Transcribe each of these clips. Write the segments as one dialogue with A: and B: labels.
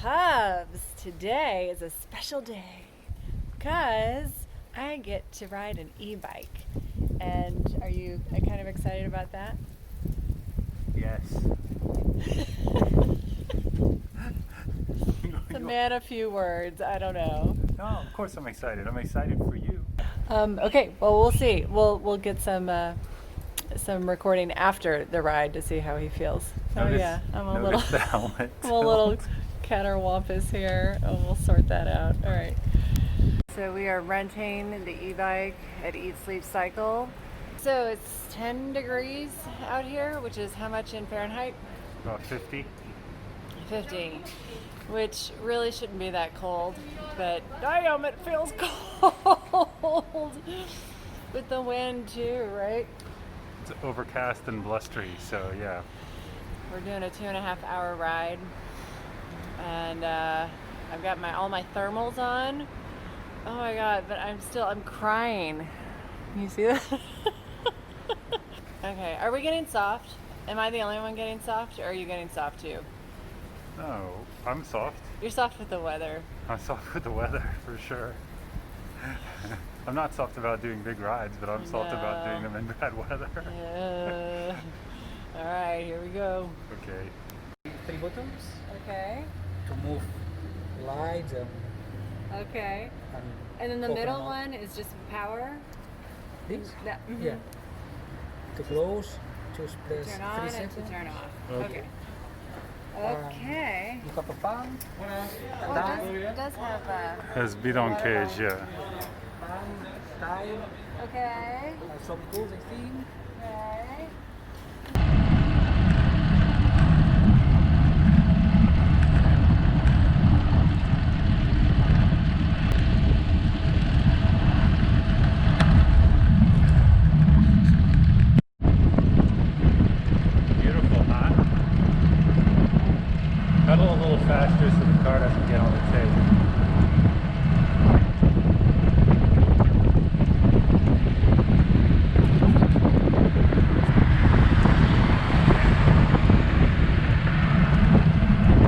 A: Pubs, today is a special day because I get to ride an e-bike. And are you kind of excited about that?
B: Yes.
A: It's a man of few words. I don't know.
B: No, of course I'm excited. I'm excited for you.
A: Okay, well we'll see. We'll get some recording after the ride to see how he feels.
B: Notice,
A: yeah, I'm a
B: notice
A: little
B: the helmet.
A: I'm a little catterwampus here. Oh, we'll sort that out. All right. So we are renting the e-bike at Eat Sleep Cycle. So it's 10 degrees out here, which is how much in Fahrenheit?
B: About 50.
A: 50, which really shouldn't be that cold, but damn, it feels cold with the wind too, right?
B: It's overcast and blustery, so yeah.
A: We're doing a 2.5 hour ride, and I've got all my thermals on. Oh my god, but I'm crying. You see that? Okay, are we getting soft? Am I the only one getting soft, or are you getting soft too?
B: No, I'm soft.
A: You're soft with the weather.
B: I'm soft with the weather, for sure. I'm not soft about doing big rides, but I'm soft about doing them in bad weather.
A: All right, here we go.
B: Okay.
C: 3 buttons
A: Okay.
C: to move lights
A: Okay.
C: and
A: And then the
C: open
A: middle
C: up.
A: one is just power.
C: This?
A: That,
C: Yeah. To close, just press
A: Turn on
C: 3
A: and
C: seconds.
A: to turn off.
B: Okay.
A: Okay.
C: You have a fan,
A: Oh, it does have
B: Has bidon cage, yeah.
C: fan, time,
A: okay.
C: some tools I think.
A: Okay.
B: Beautiful, huh? Pedal a little faster so the car doesn't get on the tape.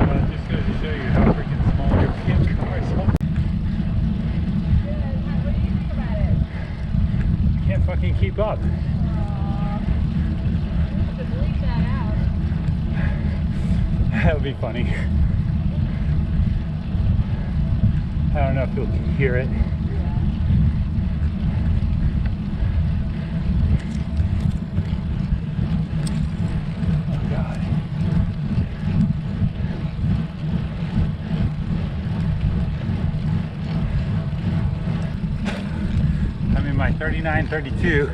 B: Well, it just goes to show you how freaking small European cars are.
A: What do you think about it?
B: Can't fucking keep up.
A: You have to bleep that out.
B: That would be funny. I don't know if you'll hear it. Oh God. I'm in my 3932.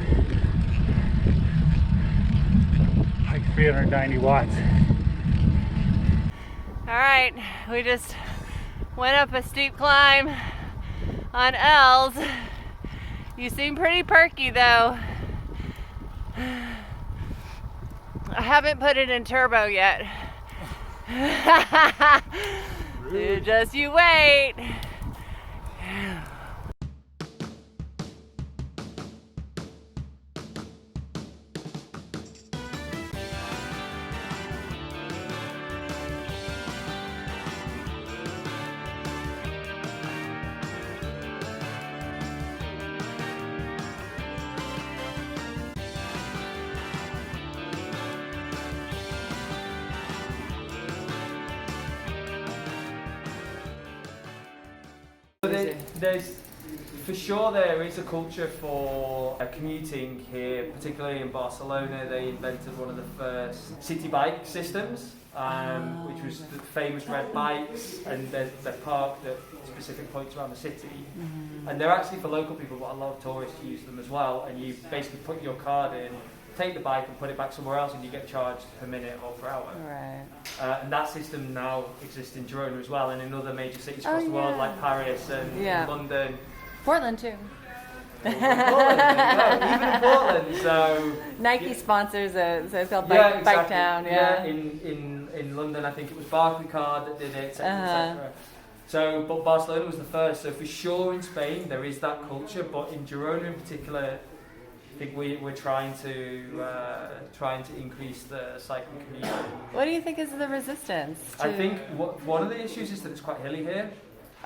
B: Like 390 watts.
A: All right, we just went up a steep climb on L's. You seem pretty perky though. I haven't put it in turbo yet. Just you wait.
D: There's for sure there is a culture for commuting here, particularly in Barcelona. They invented one of the first city bike systems, which was the famous red bikes, and they're parked at specific points around the city. And they're actually for local people, but a lot of tourists use them as well. And you basically put your card in, take the bike and put it back somewhere else, and you get charged per minute or per hour.
A: Right.
D: And that system now exists in Girona as well, and in other major cities across the world,
A: yeah.
D: like Paris and London.
A: Portland too.
D: Portland, even in Portland. So
A: Nike sponsors it, so it's called
D: yeah,
A: Bike
D: exactly.
A: Town. Yeah.
D: In London, I think it was Barclaycard that did it, etc.
A: Uh-huh.
D: etc. So, but Barcelona was the first. So for sure in Spain there is that culture, but in Girona in particular, I think we're trying to increase the cycling community.
A: What do you think is the resistance?
D: I think one of the issues is that it's quite hilly here.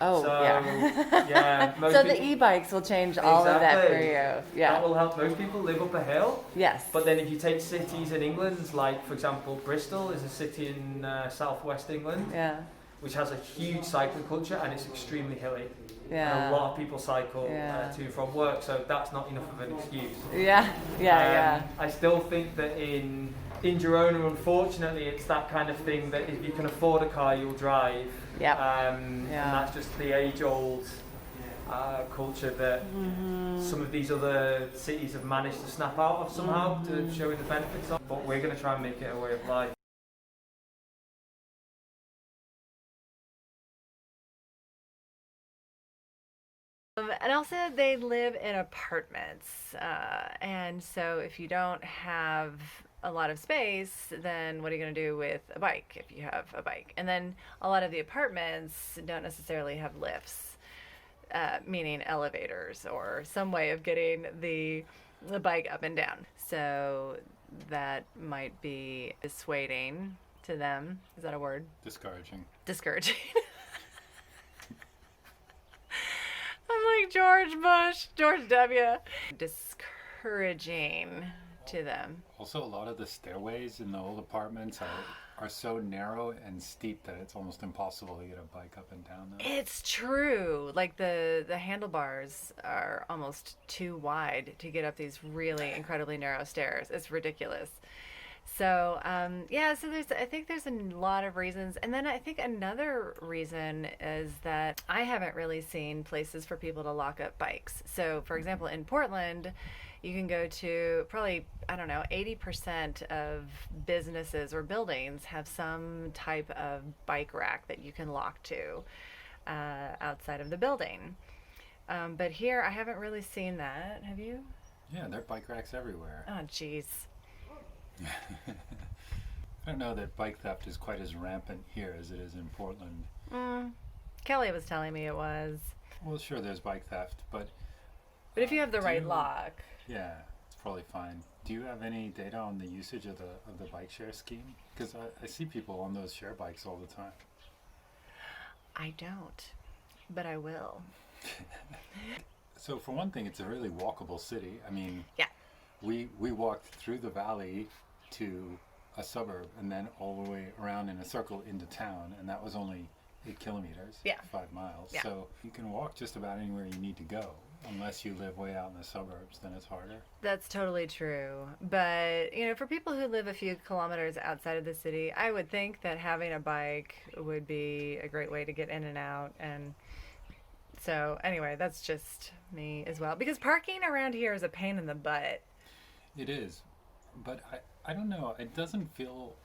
A: Oh,
D: So,
A: yeah.
D: yeah. Most
A: So the
D: people-
A: e-bikes will change all of that for
D: Exactly.
A: you.
D: That
A: Yeah.
D: will help most people live up a hill.
A: Yes.
D: But then if you take cities in England, like for example Bristol is a city in southwest England,
A: Yeah.
D: which has a huge cycling culture and it's extremely hilly.
A: Yeah.
D: And a lot of people cycle
A: Yeah.
D: to and from work, so that's not enough of an excuse.
A: Yeah. Yeah.
D: I still think that in Girona, unfortunately, it's that kind of thing that if you can afford a car, you'll drive.
A: Yep.
D: And
A: Yeah.
D: that's just the age-old culture that some of these other cities have managed to snap out of somehow, to showing the benefits of. But we're going to try and make it a way of life.
A: And also, they live in apartments. And so, if you don't have a lot of space, then what are you going to do with a bike if you have a bike? And then, a lot of the apartments don't necessarily have lifts, meaning elevators or some way of getting the bike up and down. So, that might be dissuading to them. Is that a word?
B: Discouraging.
A: Discouraging. I'm like George W. Discouraging to them.
B: Also, a lot of the stairways in the old apartments are so narrow and steep that it's almost impossible to get a bike up and down them.
A: It's true. Like the handlebars are almost too wide to get up these really incredibly narrow stairs. It's ridiculous. So so I think there's a lot of reasons, and then I think another reason is that I haven't really seen places for people to lock up bikes. So for example, in Portland, you can go to probably 80% of businesses or buildings have some type of bike rack that you can lock to outside of the building. But here I haven't really seen that. Have you?
B: Yeah, there are bike racks everywhere.
A: Oh, jeez.
B: I don't know that bike theft is quite as rampant here as it is in Portland.
A: Kelly was telling me it was.
B: Well, sure, there's bike theft, but
A: But if you have the
B: do
A: right
B: you-
A: lock.
B: yeah, it's probably fine. Do you have any data on the usage of the bike share scheme? Because I see people on those share bikes all the time.
A: I don't, but I will.
B: So for one thing, it's a really walkable city. I mean,
A: Yeah.
B: we walked through the valley to a suburb and then all the way around in a circle into town, and that was only 8 kilometers,
A: Yeah.
B: 5 miles.
A: Yeah.
B: So you can walk just about anywhere you need to go, unless you live way out in the suburbs, then it's harder.
A: That's totally true. But, for people who live a few kilometers outside of the city, I would think that having a bike would be a great way to get in and out. And so, anyway, that's just me as well. Because parking around here is a pain in the butt.
B: It is, but I don't know, it doesn't feel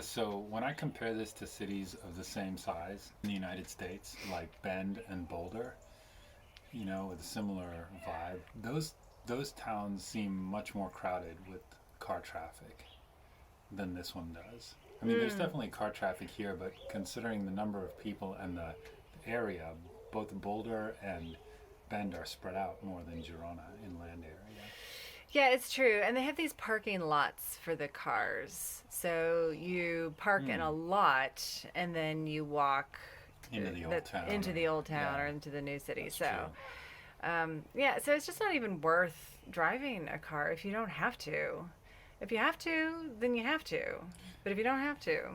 B: so when I compare this to cities of the same size in the United States, like Bend and Boulder, with a similar vibe, those towns seem much more crowded with car traffic than this one does. I mean, there's definitely car traffic here, but considering the number of people and the area, both Boulder and Bend are spread out more than Girona inland area.
A: Yeah, it's true. And they have these parking lots for the cars. So you park in a lot and then you walk
B: Into the old town.
A: into the old town
B: Yeah.
A: or into the new city.
B: That's
A: So,
B: true.
A: so it's just not even worth driving a car if you don't have to. If you have to, then you have to. But if you don't have to,